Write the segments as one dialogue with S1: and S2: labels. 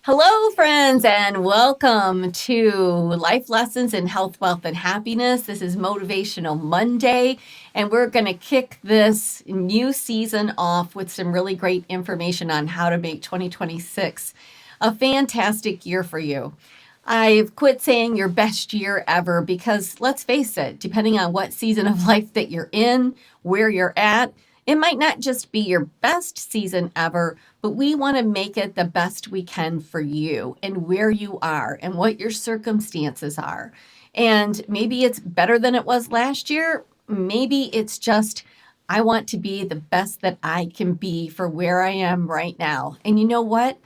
S1: Hello, friends, and welcome to Life Lessons in Health, Wealth, and Happiness. This is Motivational Monday, and we're going to kick this new season off with some really great information on how to make 2026 a fantastic year for you. I've quit saying your best year ever because let's face it, depending on what season of life that you're in, where you're at, it might not just be your best season ever, but we want to make it the best we can for you and where you are and what your circumstances are. And maybe it's better than it was last year. Maybe it's just, I want to be the best that I can be for where I am right now. And you know what?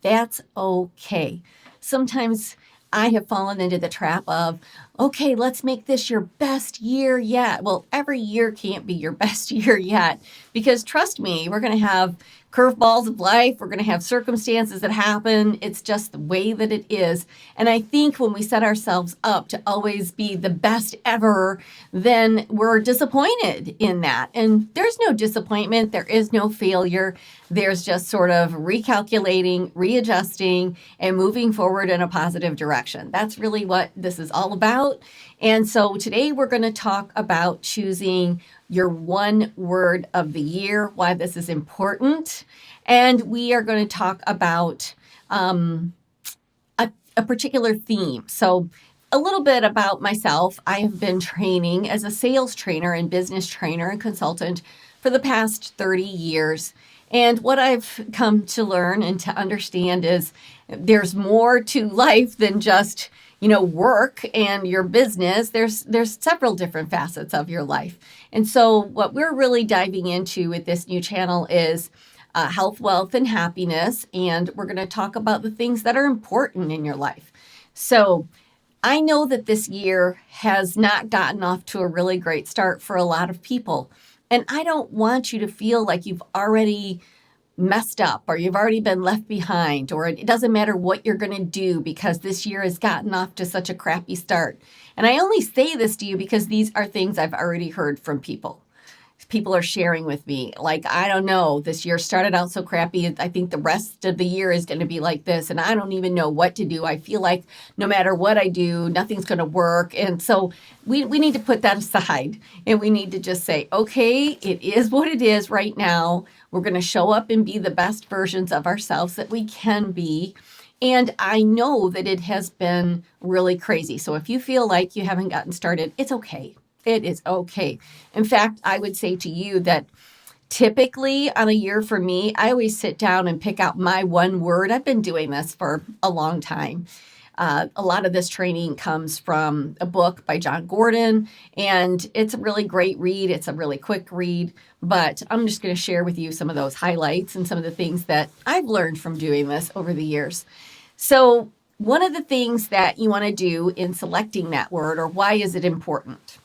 S1: That's okay. Sometimes I have fallen into the trap of, okay, let's make this your best year yet. Well, every year can't be your best year yet because trust me, we're going to have curveballs of life. We're going to have circumstances that happen. It's just the way that it is. And I think when we set ourselves up to always be the best ever, then we're disappointed in that. And there's no disappointment. There is no failure. There's just sort of recalculating, readjusting, and moving forward in a positive direction. That's really what this is all about. And so today we're going to talk about choosing your one word of the year, why this is important. And we are going to talk about a particular theme. So a little bit about myself. I have been training as a sales trainer and business trainer and consultant for the past 30 years. And what I've come to learn and to understand is there's more to life than just, work and your business. There's several different facets of your life. And so what we're really diving into with this new channel is health, wealth, and happiness. And we're going to talk about the things that are important in your life. So I know that this year has not gotten off to a really great start for a lot of people. And I don't want you to feel like you've already messed up or you've already been left behind, or it doesn't matter what you're going to do because this year has gotten off to such a crappy start. And I only say this to you because these are things I've already heard from people. People are sharing with me, like, I don't know, this year started out so crappy. I think the rest of the year is going to be like this. And I don't even know what to do. I feel like no matter what I do, nothing's going to work. And so we need to put that aside and we need to just say, okay, it is what it is right now. We're going to show up and be the best versions of ourselves that we can be. And I know that it has been really crazy. So if you feel like you haven't gotten started, it's okay. It is okay. In fact, I would say to you that typically on a year for me, I always sit down and pick out my one word. I've been doing this for a long time. A lot of this training comes from a book by John Gordon, and it's a really great read. It's a really quick read, but I'm just going to share with you some of those highlights and some of the things that I've learned from doing this over the years. So one of the things that you want to do in selecting that word, or why is it important?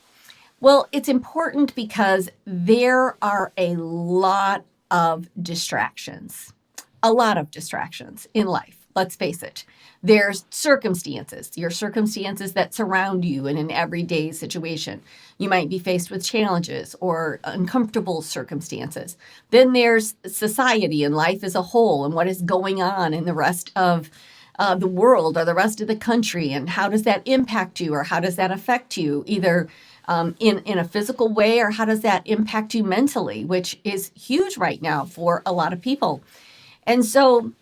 S1: Well, it's important because there are a lot of distractions in life. Let's face it. There's your circumstances that surround you in an everyday situation. You might be faced with challenges or uncomfortable circumstances. Then there's society and life as a whole and what is going on in the rest of the world or the rest of the country, and how does that impact you or how does that affect you, either in a physical way, or how does that impact you mentally, which is huge right now for a lot of people. And so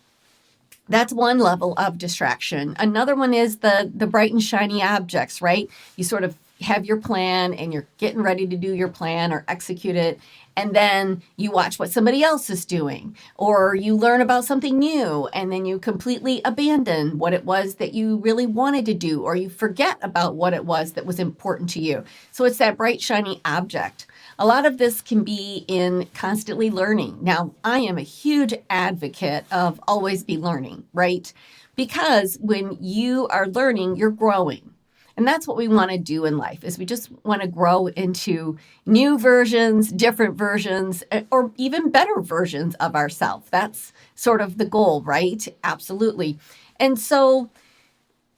S1: that's one level of distraction. Another one is the bright and shiny objects, right? You sort of have your plan and you're getting ready to do your plan or execute it. And then you watch what somebody else is doing, or you learn about something new, and then you completely abandon what it was that you really wanted to do, or you forget about what it was that was important to you. So it's that bright, shiny object. A lot of this can be in constantly learning. Now, I am a huge advocate of always be learning, right? Because when you are learning, you're growing. And that's what we want to do in life, is we just want to grow into new versions, different versions, or even better versions of ourselves. That's sort of the goal, right? Absolutely. And so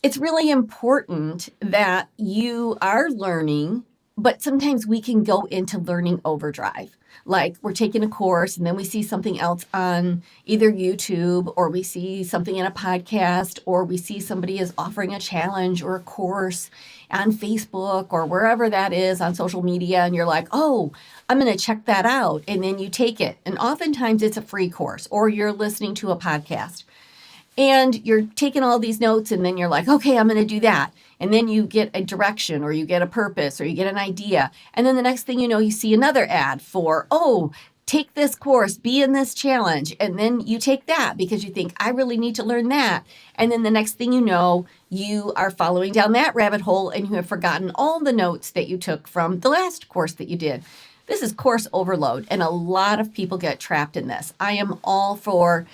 S1: it's really important that you are learning But sometimes we can go into learning overdrive. Like we're taking a course and then we see something else on either YouTube, or we see something in a podcast, or we see somebody is offering a challenge or a course on Facebook or wherever that is on social media. And you're like, oh, I'm going to check that out. And then you take it. And oftentimes it's a free course, or you're listening to a podcast. And you're taking all these notes, and then you're like, okay, I'm going to do that. And then you get a direction, or you get a purpose, or you get an idea. And then the next thing you know, you see another ad for, oh, take this course, be in this challenge. And then you take that because you think, I really need to learn that. And then the next thing you know, you are following down that rabbit hole, and you have forgotten all the notes that you took from the last course that you did. This is course overload, and a lot of people get trapped in this. I am all for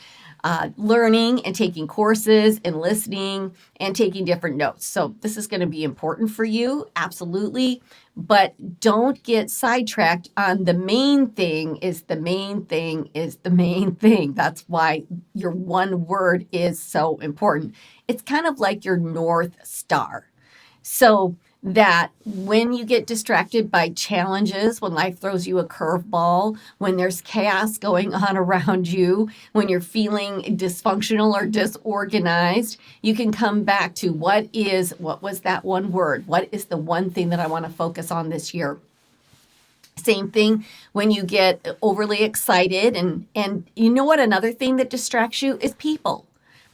S1: learning and taking courses and listening and taking different notes. So this is going to be important for you, absolutely. But don't get sidetracked on the main thing is the main thing is the main thing. That's why your one word is so important. It's kind of like your North Star. So that when you get distracted by challenges, when life throws you a curveball, when there's chaos going on around you, when you're feeling dysfunctional or disorganized, you can come back to what was that one word? What is the one thing that I want to focus on this year? Same thing when you get overly excited. And you know what? Another thing that distracts you is people.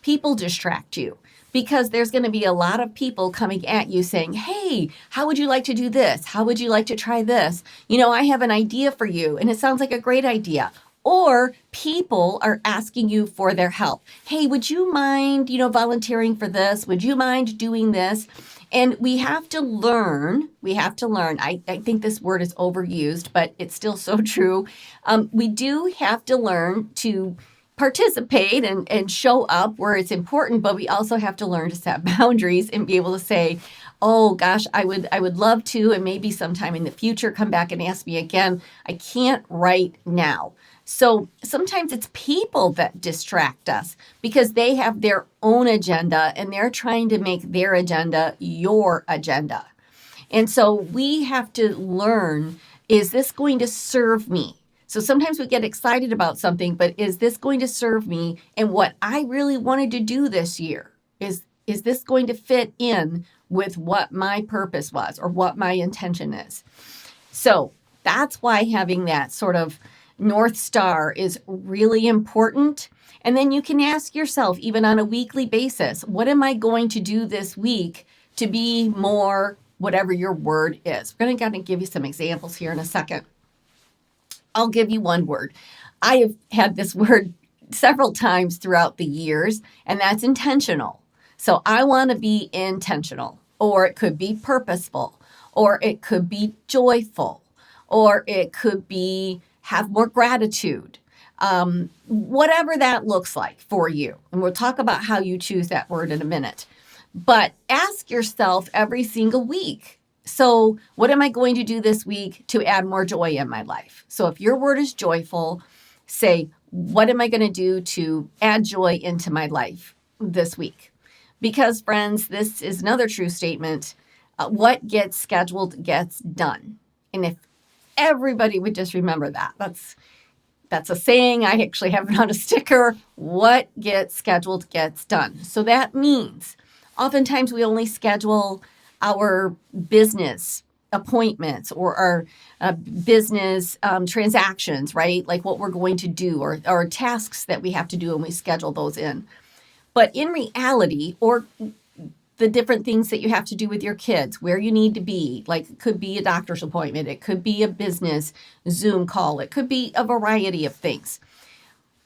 S1: People distract you. Because there's going to be a lot of people coming at you saying, hey, how would you like to do this? How would you like to try this? I have an idea for you, and it sounds like a great idea. Or people are asking you for their help. Hey, would you mind, volunteering for this? Would you mind doing this? And we have to learn. I think this word is overused, but it's still so true. We do have to learn to participate and show up where it's important, but we also have to learn to set boundaries and be able to say, oh gosh, I would love to, and maybe sometime in the future come back and ask me again. I can't right now. So sometimes it's people that distract us because they have their own agenda and they're trying to make their agenda your agenda. And so we have to learn, is this going to serve me? So sometimes we get excited about something, but is this going to serve me and what I really wanted to do this year? Is this going to fit in with what my purpose was or what my intention is? So that's why having that sort of North Star is really important. And then you can ask yourself, even on a weekly basis, what am I going to do this week to be more whatever your word is? We're going to give you some examples here in a second. I'll give you one word. I have had this word several times throughout the years, and that's intentional. So I want to be intentional, or it could be purposeful, or it could be joyful, or it could be have more gratitude, whatever that looks like for you. And we'll talk about how you choose that word in a minute. But ask yourself every single week, so what am I going to do this week to add more joy in my life? So if your word is joyful, say, what am I going to do to add joy into my life this week? Because friends, this is another true statement. What gets scheduled gets done. And if everybody would just remember that, that's a saying. I actually have it on a sticker. What gets scheduled gets done. So that means oftentimes we only schedule our business appointments or our business transactions, right? Like what we're going to do or tasks that we have to do, and we schedule those in. But in reality, or the different things that you have to do with your kids, where you need to be, like it could be a doctor's appointment, it could be a business Zoom call, it could be a variety of things.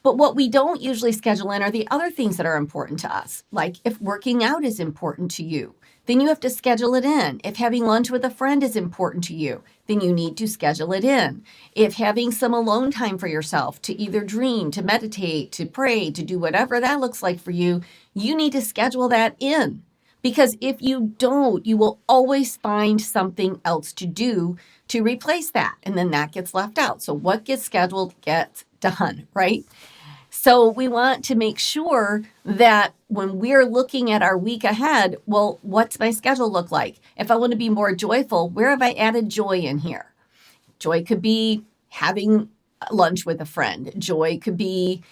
S1: But what we don't usually schedule in are the other things that are important to us. Like if working out is important to you, then you have to schedule it in. If having lunch with a friend is important to you, then you need to schedule it in. If having some alone time for yourself to either dream, to meditate, to pray, to do whatever that looks like for you, you need to schedule that in. Because if you don't, you will always find something else to do to replace that. And then that gets left out. So what gets scheduled gets done, right? So we want to make sure that when we're looking at our week ahead, well, what's my schedule look like? If I want to be more joyful, where have I added joy in here? Joy could be having lunch with a friend. Joy could be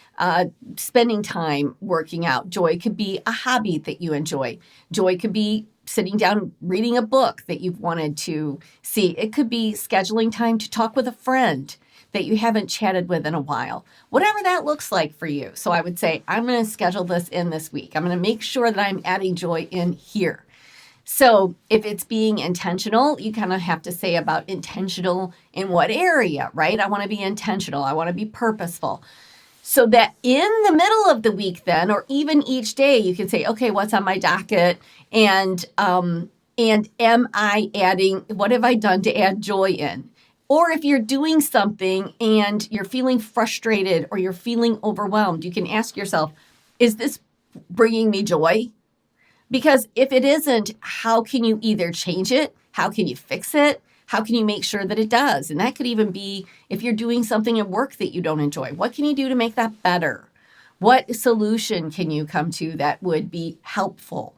S1: spending time working out. Joy could be a hobby that you enjoy. Joy could be sitting down reading a book that you've wanted to see. It could be scheduling time to talk with a friend that you haven't chatted with in a while. Whatever that looks like for you. So I would say, I'm going to schedule this in this week. I'm going to make sure that I'm adding joy in here. So if it's being intentional, you kind of have to say about intentional in what area, right? I want to be intentional. I want to be purposeful. So that in the middle of the week then, or even each day, you can say, okay, what's on my docket? And am I adding, what have I done to add joy in? Or if you're doing something and you're feeling frustrated or you're feeling overwhelmed, you can ask yourself, is this bringing me joy? Because if it isn't, how can you either change it? How can you fix it? How can you make sure that it does? And that could even be if you're doing something at work that you don't enjoy. What can you do to make that better? What solution can you come to that would be helpful?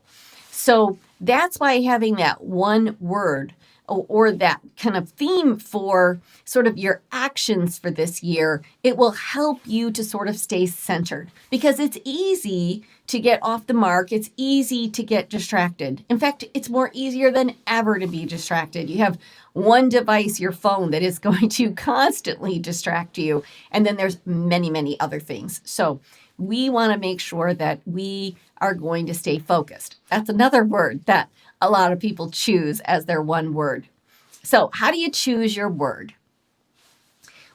S1: So that's why having that one word or that kind of theme for sort of your actions for this year, it will help you to sort of stay centered because it's easy to get off the mark. It's easy to get distracted. In fact, it's more easier than ever to be distracted. You have one device, your phone, that is going to constantly distract you. And then there's many, many other things. So we want to make sure that we are going to stay focused. That's another word that a lot of people choose as their one word. So how do you choose your word?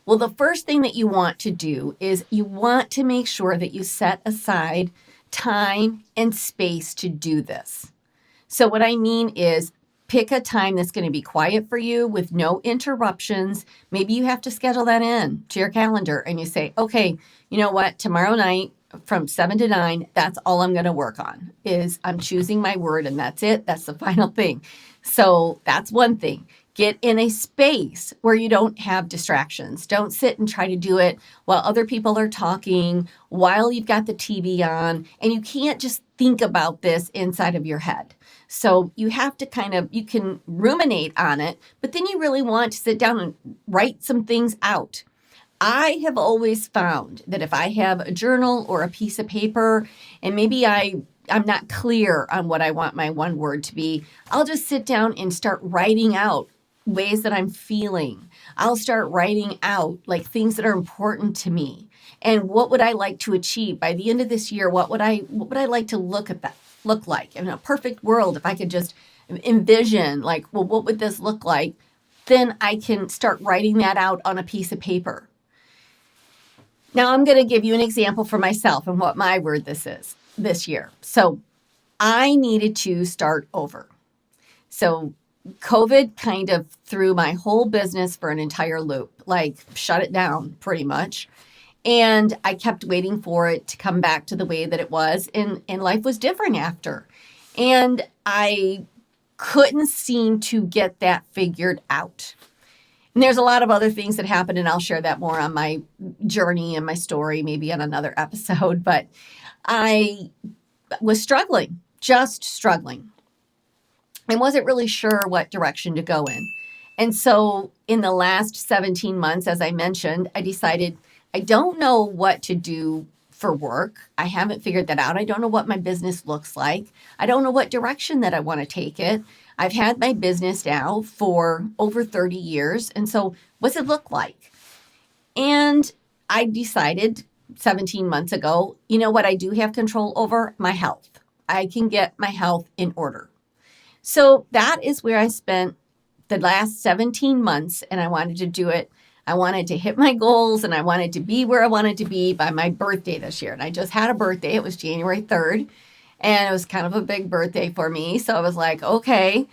S1: Well, the first thing that you want to do is you want to make sure that you set aside time and space to do this. So what I mean is pick a time that's going to be quiet for you with no interruptions. Maybe you have to schedule that in to your calendar and you say, okay, you know what, tomorrow night from 7 to 9, that's all I'm going to work on is I'm choosing my word and that's it. That's the final thing. So that's one thing. Get in a space where you don't have distractions. Don't sit and try to do it while other people are talking, while you've got the TV on, and you can't just think about this inside of your head. So you have to you can ruminate on it, but then you really want to sit down and write some things out. I have always found that if I have a journal or a piece of paper and maybe I'm not clear on what I want my one word to be, I'll just sit down and start writing out ways that I'm feeling. I'll start writing out like things that are important to me. And what would I like to achieve by the end of this year? What would I like to look like? In a perfect world, if I could just envision like, well, what would this look like? Then I can start writing that out on a piece of paper. Now I'm going to give you an example for myself and what my word this is this year. So I needed to start over. So COVID kind of threw my whole business for an entire loop, like shut it down pretty much. And I kept waiting for it to come back to the way that it was. And life was different after. And I couldn't seem to get that figured out. And there's a lot of other things that happened, and I'll share that more on my journey and my story, maybe on another episode. But I was struggling, just struggling. I wasn't really sure what direction to go in. And so in the last 17 months, as I mentioned, I decided I don't know what to do for work. I haven't figured that out. I don't know what my business looks like. I don't know what direction that I want to take it. I've had my business now for over 30 years. And so what's it look like? And I decided 17 months ago, you know what I do have control over? My health. I can get my health in order. So that is where I spent the last 17 months, and I wanted to do it. I wanted to hit my goals, and I wanted to be where I wanted to be by my birthday this year. And I just had a birthday. It was January 3rd, and it was kind of a big birthday for me. So I was like, okay.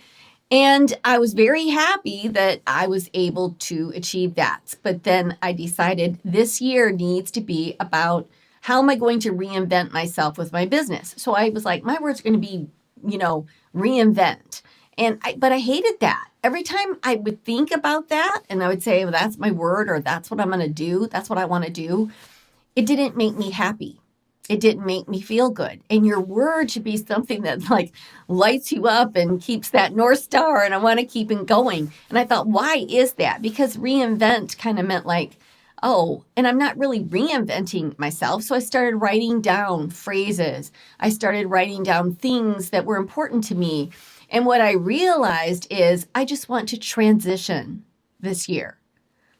S1: And I was very happy that I was able to achieve that. But then I decided this year needs to be about how am I going to reinvent myself with my business? So I was like, my word's going to be, reinvent. But I hated that. Every time I would think about that and I would say, well, that's my word, or that's what I'm going to do. That's what I want to do. it didn't make me happy. It didn't make me feel good. And your word should be something that like lights you up and keeps that North Star. And I want to keep it going. And I thought, why is that? Because reinvent kind of meant like, oh, and I'm not really reinventing myself. So I started writing down phrases. I started writing down things that were important to me. And what I realized is I just want to transition this year.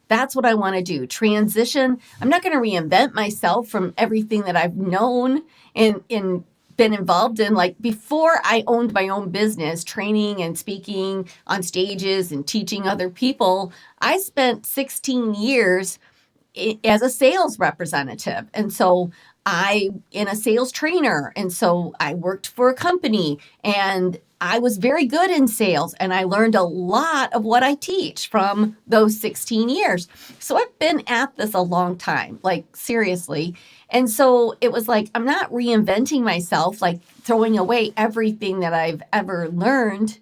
S1: That's what I want to do. Transition. I'm not going to reinvent myself from everything that I've known and been involved in. Like before I owned my own business, training and speaking on stages and teaching other people, I spent 16 years as a sales representative. And so in a sales trainer. And so I worked for a company and I was very good in sales and I learned a lot of what I teach from those 16 years. So I've been at this a long time, like seriously. And so it was like, I'm not reinventing myself, like throwing away everything that I've ever learned.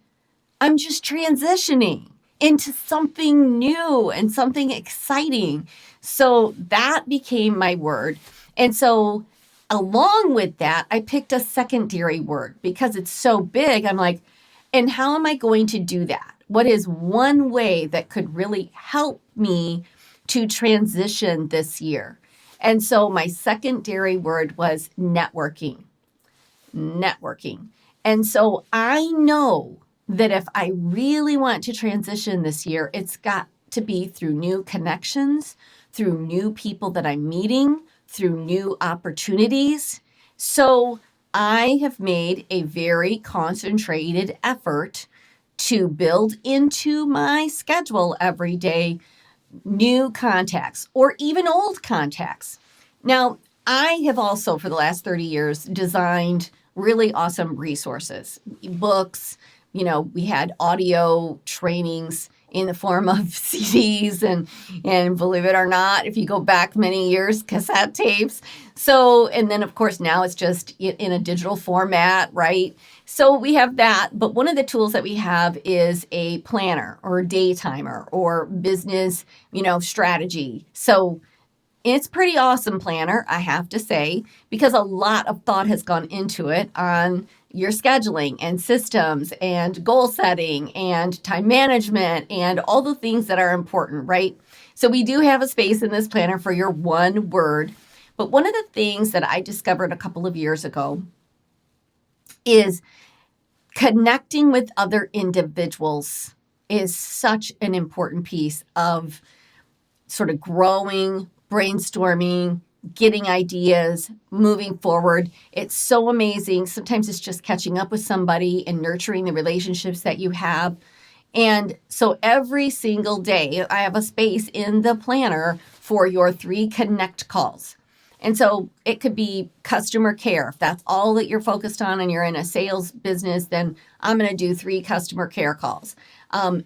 S1: I'm just transitioning into something new and something exciting. So that became my word. And so along with that, I picked a secondary word because it's so big. I'm like, and how am I going to do that? What is one way that could really help me to transition this year? And so my secondary word was networking. Networking. And so I know that if I really want to transition this year, it's got to be through new connections, through new people that I'm meeting, through new opportunities. So I have made a very concentrated effort to build into my schedule every day new contacts or even old contacts. Now, I have also, for the last 30 years, designed really awesome resources, books. We had audio trainings in the form of CDs and believe it or not, if you go back many years, cassette tapes. So, and then of course now it's just in a digital format, right? So we have that. But one of the tools that we have is a planner or a day timer or business, strategy. So it's pretty awesome planner, I have to say, because a lot of thought has gone into it on your scheduling and systems and goal setting and time management and all the things that are important, right? So we do have a space in this planner for your one word. But one of the things that I discovered a couple of years ago is connecting with other individuals is such an important piece of sort of growing, brainstorming, getting ideas, moving forward. It's so amazing. Sometimes it's just catching up with somebody and nurturing the relationships that you have. And so every single day, I have a space in the planner for your 3 connect calls. And so it could be customer care. If that's all that you're focused on and you're in a sales business, then I'm going to do 3 customer care calls.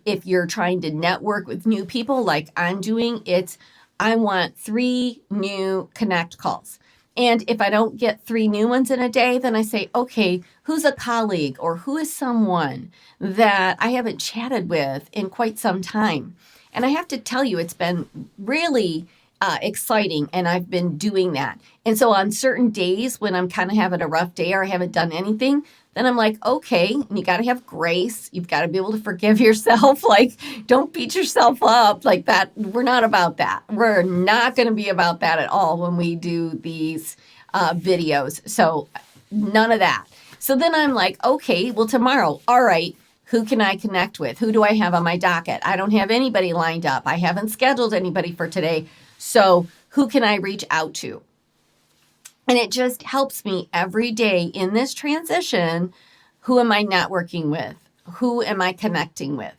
S1: If you're trying to network with new people like I'm doing, I want 3 new connect calls. And if I don't get 3 new ones in a day, then I say, okay, who's a colleague or who is someone that I haven't chatted with in quite some time? And I have to tell you, it's been really exciting, and I've been doing that. And so on certain days when I'm kind of having a rough day or I haven't done anything, then I'm like, okay, and you got to have grace. You've got to be able to forgive yourself. Like, don't beat yourself up like that. We're not about that. We're not going to be about that at all when we do these videos. So none of that. So then I'm like, okay, well, tomorrow, all right, who can I connect with? Who do I have on my docket? I don't have anybody lined up. I haven't scheduled anybody for today. So who can I reach out to? And it just helps me every day in this transition. Who am I networking with? Who am I connecting with?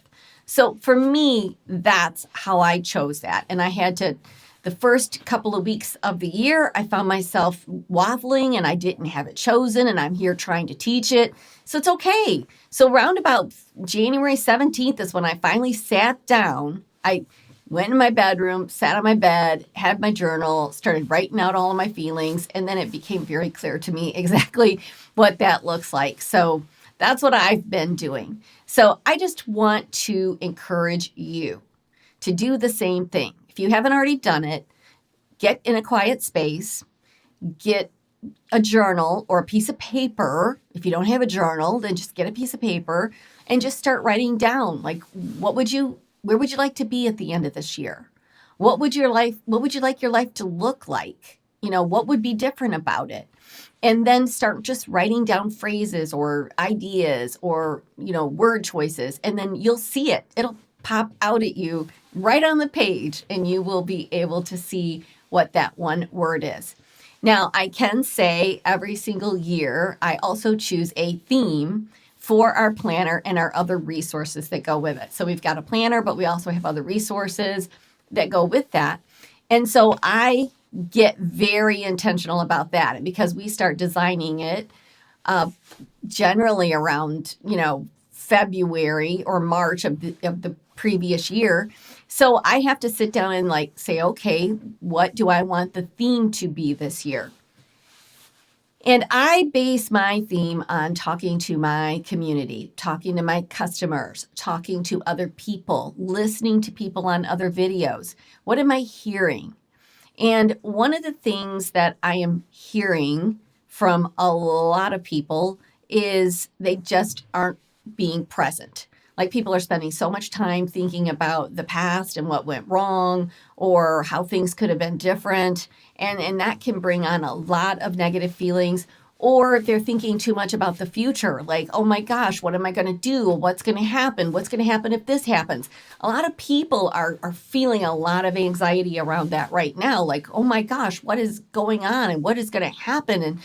S1: So for me, that's how I chose that. And I had to, the first couple of weeks of the year, I found myself waffling and I didn't have it chosen and I'm here trying to teach it. So it's okay. So around about January 17th is when I finally sat down. I went in my bedroom, sat on my bed, had my journal, started writing out all of my feelings, and then it became very clear to me exactly what that looks like. So that's what I've been doing. So I just want to encourage you to do the same thing. If you haven't already done it, get in a quiet space, get a journal or a piece of paper. If you don't have a journal, then just get a piece of paper and just start writing down, like, where would you like to be at the end of this year? What would you like your life to look like? What would be different about it? And then start just writing down phrases or ideas or, word choices. And then you'll see it. It'll pop out at you right on the page, and you will be able to see what that one word is. Now, I can say every single year, I also choose a theme for our planner and our other resources that go with it. So we've got a planner, but we also have other resources that go with that. And so I get very intentional about that. And because we start designing it generally around, February or March of the previous year. So I have to sit down and say, okay, what do I want the theme to be this year? And I base my theme on talking to my community, talking to my customers, talking to other people, listening to people on other videos. What am I hearing? And one of the things that I am hearing from a lot of people is they just aren't being present. Like, people are spending so much time thinking about the past and what went wrong or how things could have been different. And that can bring on a lot of negative feelings. Or they're thinking too much about the future. Like, oh my gosh, what am I going to do? What's going to happen? What's going to happen if this happens? A lot of people are feeling a lot of anxiety around that right now. Like, oh my gosh, what is going on? And what is going to happen? And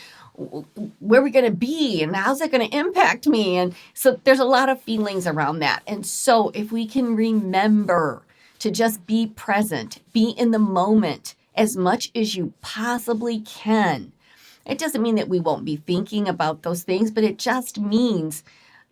S1: where are we going to be? And how's that going to impact me? And so there's a lot of feelings around that. And so if we can remember to just be present, be in the moment as much as you possibly can. It doesn't mean that we won't be thinking about those things, but it just means,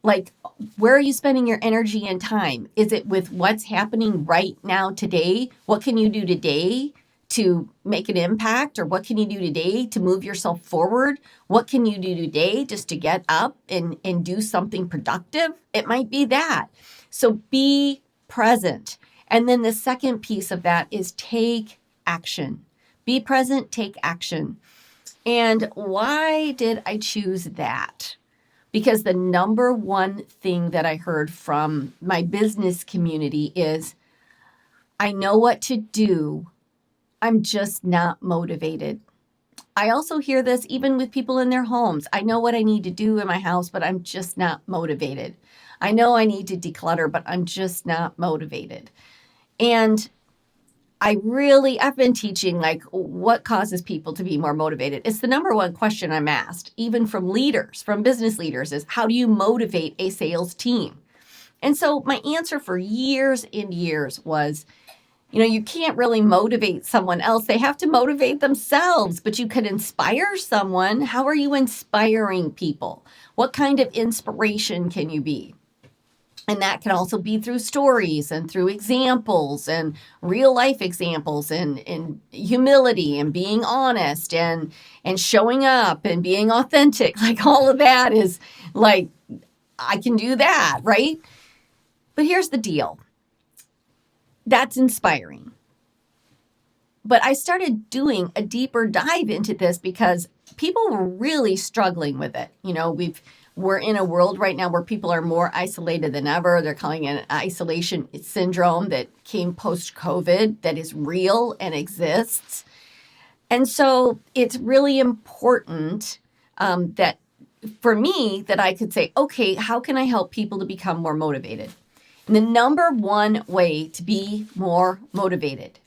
S1: where are you spending your energy and time? Is it with what's happening right now today? What can you do today to make an impact? Or what can you do today to move yourself forward? What can you do today just to get up and do something productive? It might be that. So be present. And then the second piece of that is take action. Be present, take action. And why did I choose that? Because the number one thing that I heard from my business community is, I know what to do, I'm just not motivated. I also hear this even with people in their homes. I know what I need to do in my house, but I'm just not motivated. I know I need to declutter, but I'm just not motivated. And I've been teaching what causes people to be more motivated. It's the number one question I'm asked, even from leaders, from business leaders, is how do you motivate a sales team? And so my answer for years and years was, you can't really motivate someone else. They have to motivate themselves, but you could inspire someone. How are you inspiring people? What kind of inspiration can you be? And that can also be through stories and through examples and real life examples and humility and being honest and showing up and being authentic. All of that is I can do that, right? But here's the deal. That's inspiring. But I started doing a deeper dive into this because people were really struggling with it. We're in a world right now where people are more isolated than ever. They're calling it an isolation syndrome that came post-COVID, that is real and exists. And so it's really important that for me, that I could say, okay, how can I help people to become more motivated? And the number one way to be more motivated,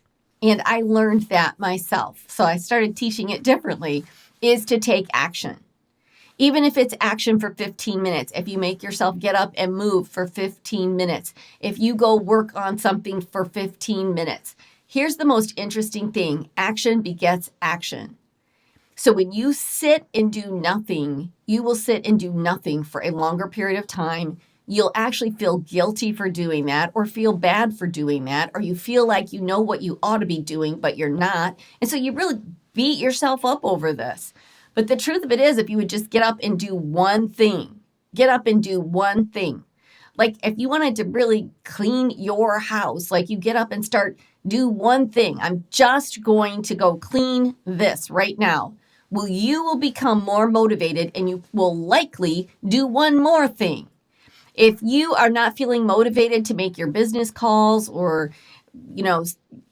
S1: and I learned that myself, so I started teaching it differently, is to take action. Even if it's action for 15 minutes, if you make yourself get up and move for 15 minutes, if you go work on something for 15 minutes. Here's the most interesting thing. Action begets action. So when you sit and do nothing, you will sit and do nothing for a longer period of time. You'll actually feel guilty for doing that or feel bad for doing that, or you feel like you know what you ought to be doing, but you're not. And so you really beat yourself up over this. But the truth of it is, if you would just get up and do one thing, Like if you wanted to really clean your house, you get up and start Do one thing. I'm just going to go clean this right now. You will become more motivated and you will likely do one more thing. If you are not feeling motivated to make your business calls or, you know,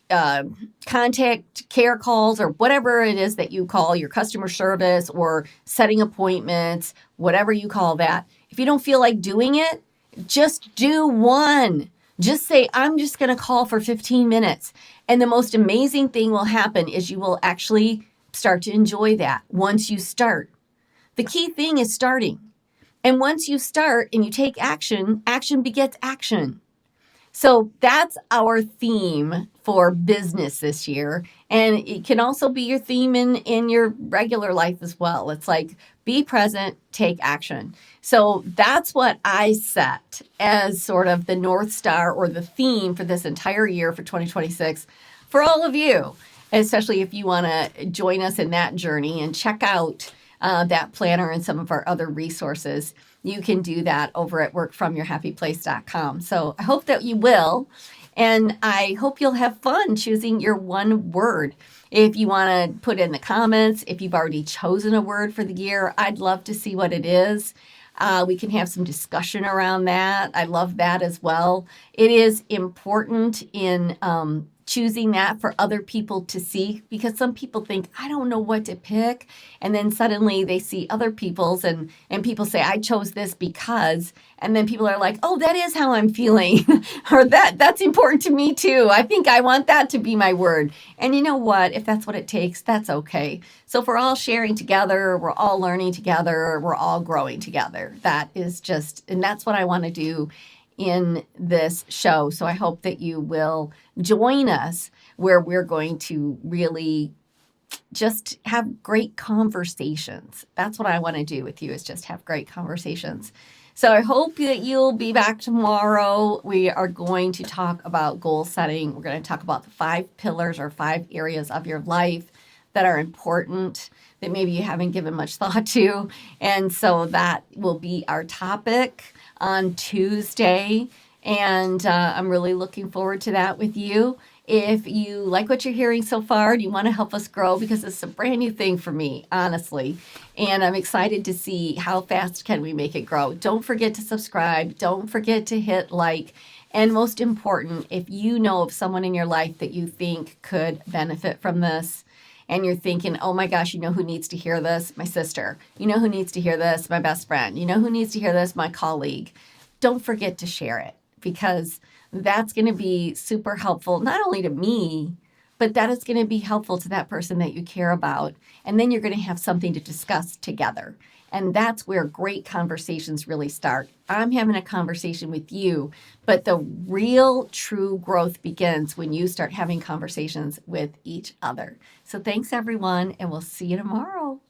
S1: uh, contact care calls or whatever it is that you call your customer service or setting appointments, whatever you call that, if you don't feel like doing it, just do one. Just say, I'm just going to call for 15 minutes. And the most amazing thing will happen is you will actually start to enjoy that once you start. The key thing is starting. And once you start and you take action, action begets action. So that's our theme for business this year. And it can also be your theme in your regular life as well. It's like be present, take action. So that's what I set as sort of the North Star or the theme for this entire year for 2026 for all of you, especially if you want to join us in that journey and check out that planner and some of our other resources. You can do that over at workfromyourhappyplace.com. So I hope that you will. And I hope you'll have fun choosing your one word. If you want to put in the comments, if you've already chosen a word for the year, I'd love to see what it is. We can have some discussion around that. I love that as well. It is important in choosing that for other people to see, because some people think, I don't know what to pick. And then suddenly they see other people's and people say, I chose this because, and then people are like, oh, that is how I'm feeling. Or that's important to me too. I think I want that to be my word. And you know what? If that's what it takes, that's okay. So if we're all sharing together, we're all learning together, we're all growing together. That is just, and that's what I want to do in this show. So I hope that you will join us where we're going to really just have great conversations. That's what I want to do with you, is just have great conversations. So I hope that you'll be back tomorrow. We are going to talk about goal setting. We're going to talk about the 5 pillars or 5 areas of your life that are important, that maybe you haven't given much thought to. And so that will be our topic on Tuesday. And I'm really looking forward to that with you. If you like what you're hearing so far and you want to help us grow, because it's a brand new thing for me, honestly, and I'm excited to see how fast can we make it grow. Don't forget to subscribe. Don't forget to hit like. And most important, if you know of someone in your life that you think could benefit from this, and you're thinking, oh my gosh, you know who needs to hear this? My sister. You know who needs to hear this? My best friend. You know who needs to hear this? My colleague. Don't forget to share it, because that's going to be super helpful, not only to me, but that is going to be helpful to that person that you care about. And then you're going to have something to discuss together. And that's where great conversations really start. I'm having a conversation with you, but the real true growth begins when you start having conversations with each other. So thanks, everyone, and we'll see you tomorrow.